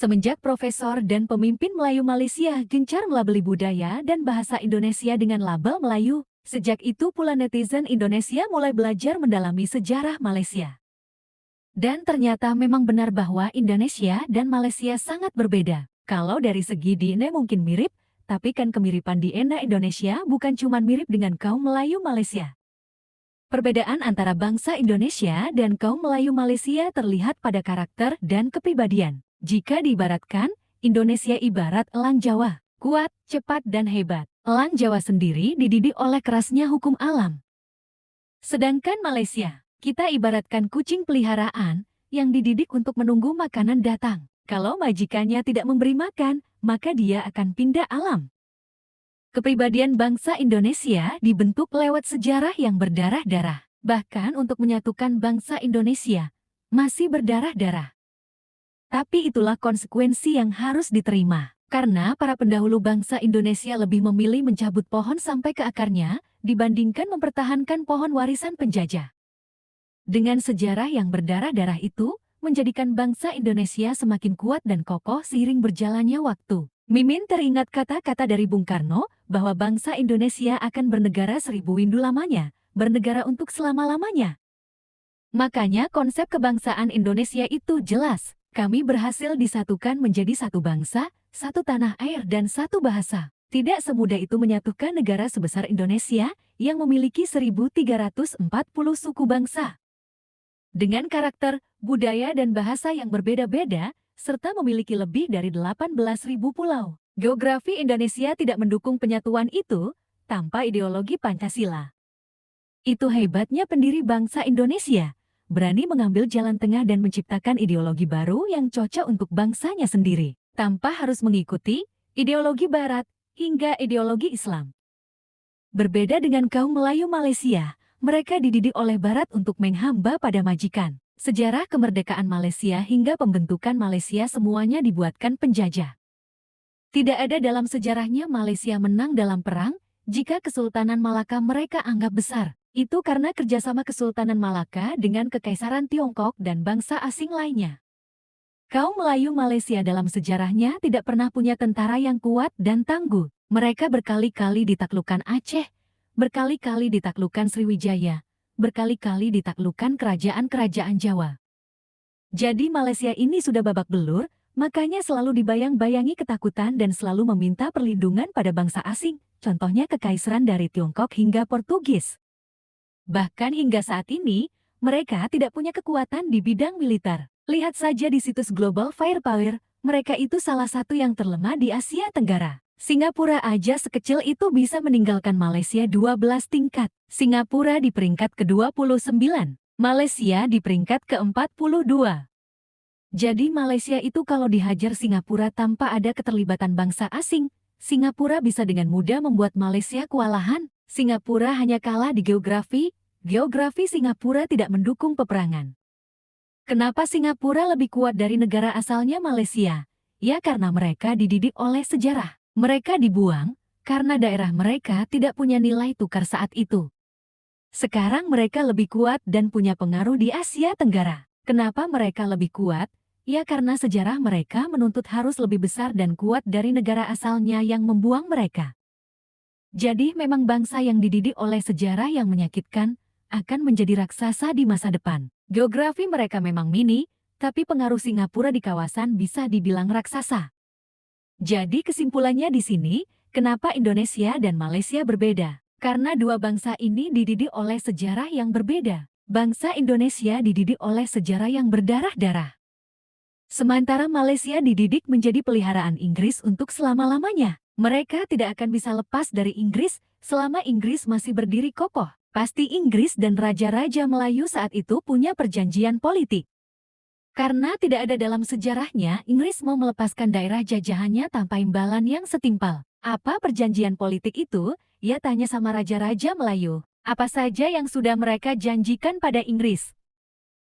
Semenjak profesor dan pemimpin Melayu Malaysia gencar melabeli budaya dan bahasa Indonesia dengan label Melayu, sejak itu pula netizen Indonesia mulai belajar mendalami sejarah Malaysia. Dan ternyata memang benar bahwa Indonesia dan Malaysia sangat berbeda. Kalau dari segi DNA mungkin mirip, tapi kan kemiripan DNA Indonesia bukan cuma mirip dengan kaum Melayu Malaysia. Perbedaan antara bangsa Indonesia dan kaum Melayu Malaysia terlihat pada karakter dan kepribadian. Jika diibaratkan, Indonesia ibarat elang Jawa, kuat, cepat, dan hebat. Elang Jawa sendiri dididik oleh kerasnya hukum alam. Sedangkan Malaysia, kita ibaratkan kucing peliharaan yang dididik untuk menunggu makanan datang. Kalau majikannya tidak memberi makan, maka dia akan pindah alam. Kepribadian bangsa Indonesia dibentuk lewat sejarah yang berdarah-darah. Bahkan untuk menyatukan bangsa Indonesia, masih berdarah-darah. Tapi itulah konsekuensi yang harus diterima. Karena para pendahulu bangsa Indonesia lebih memilih mencabut pohon sampai ke akarnya, dibandingkan mempertahankan pohon warisan penjajah. Dengan sejarah yang berdarah-darah itu, menjadikan bangsa Indonesia semakin kuat dan kokoh seiring berjalannya waktu. Mimin teringat kata-kata dari Bung Karno, bahwa bangsa Indonesia akan bernegara 1000 windu lamanya, bernegara untuk selama-lamanya. Makanya konsep kebangsaan Indonesia itu jelas, kami berhasil disatukan menjadi satu bangsa, satu tanah air dan satu bahasa. Tidak semudah itu menyatukan negara sebesar Indonesia, yang memiliki 1340 suku bangsa. Dengan karakter, budaya dan bahasa yang berbeda-beda, serta memiliki lebih dari 18.000 pulau. Geografi Indonesia tidak mendukung penyatuan itu, tanpa ideologi Pancasila. Itu hebatnya pendiri bangsa Indonesia, berani mengambil jalan tengah dan menciptakan ideologi baru yang cocok untuk bangsanya sendiri, tanpa harus mengikuti ideologi Barat hingga ideologi Islam. Berbeda dengan kaum Melayu Malaysia, mereka dididik oleh Barat untuk menghamba pada majikan. Sejarah kemerdekaan Malaysia hingga pembentukan Malaysia semuanya dibuatkan penjajah. Tidak ada dalam sejarahnya Malaysia menang dalam perang, jika Kesultanan Malaka mereka anggap besar. Itu karena kerjasama Kesultanan Malaka dengan Kekaisaran Tiongkok dan bangsa asing lainnya. Kaum Melayu Malaysia dalam sejarahnya tidak pernah punya tentara yang kuat dan tangguh. Mereka berkali-kali ditaklukkan Aceh, berkali-kali ditaklukkan Sriwijaya, berkali-kali ditaklukkan kerajaan-kerajaan Jawa. Jadi Malaysia ini sudah babak belur, makanya selalu dibayang-bayangi ketakutan dan selalu meminta perlindungan pada bangsa asing, contohnya Kekaisaran dari Tiongkok hingga Portugis. Bahkan hingga saat ini, mereka tidak punya kekuatan di bidang militer. Lihat saja di situs Global Firepower, mereka itu salah satu yang terlemah di Asia Tenggara. Singapura aja sekecil itu bisa meninggalkan Malaysia 12 tingkat. Singapura di peringkat ke-29, Malaysia di peringkat ke-42. Jadi Malaysia itu kalau dihajar Singapura tanpa ada keterlibatan bangsa asing, Singapura bisa dengan mudah membuat Malaysia kewalahan. Singapura hanya kalah di geografi Singapura tidak mendukung peperangan. Kenapa Singapura lebih kuat dari negara asalnya Malaysia? Ya karena mereka dididik oleh sejarah. Mereka dibuang, karena daerah mereka tidak punya nilai tukar saat itu. Sekarang mereka lebih kuat dan punya pengaruh di Asia Tenggara. Kenapa mereka lebih kuat? Ya karena sejarah mereka menuntut harus lebih besar dan kuat dari negara asalnya yang membuang mereka. Jadi memang bangsa yang dididik oleh sejarah yang menyakitkan, akan menjadi raksasa di masa depan. Geografi mereka memang mini, tapi pengaruh Singapura di kawasan bisa dibilang raksasa. Jadi kesimpulannya di sini, kenapa Indonesia dan Malaysia berbeda? Karena dua bangsa ini dididik oleh sejarah yang berbeda. Bangsa Indonesia dididik oleh sejarah yang berdarah-darah. Sementara Malaysia dididik menjadi peliharaan Inggris untuk selama-lamanya. Mereka tidak akan bisa lepas dari Inggris selama Inggris masih berdiri kokoh. Pasti Inggris dan raja-raja Melayu saat itu punya perjanjian politik. Karena tidak ada dalam sejarahnya Inggris mau melepaskan daerah jajahannya tanpa imbalan yang setimpal. Apa perjanjian politik itu? Ya tanya sama raja-raja Melayu. Apa saja yang sudah mereka janjikan pada Inggris?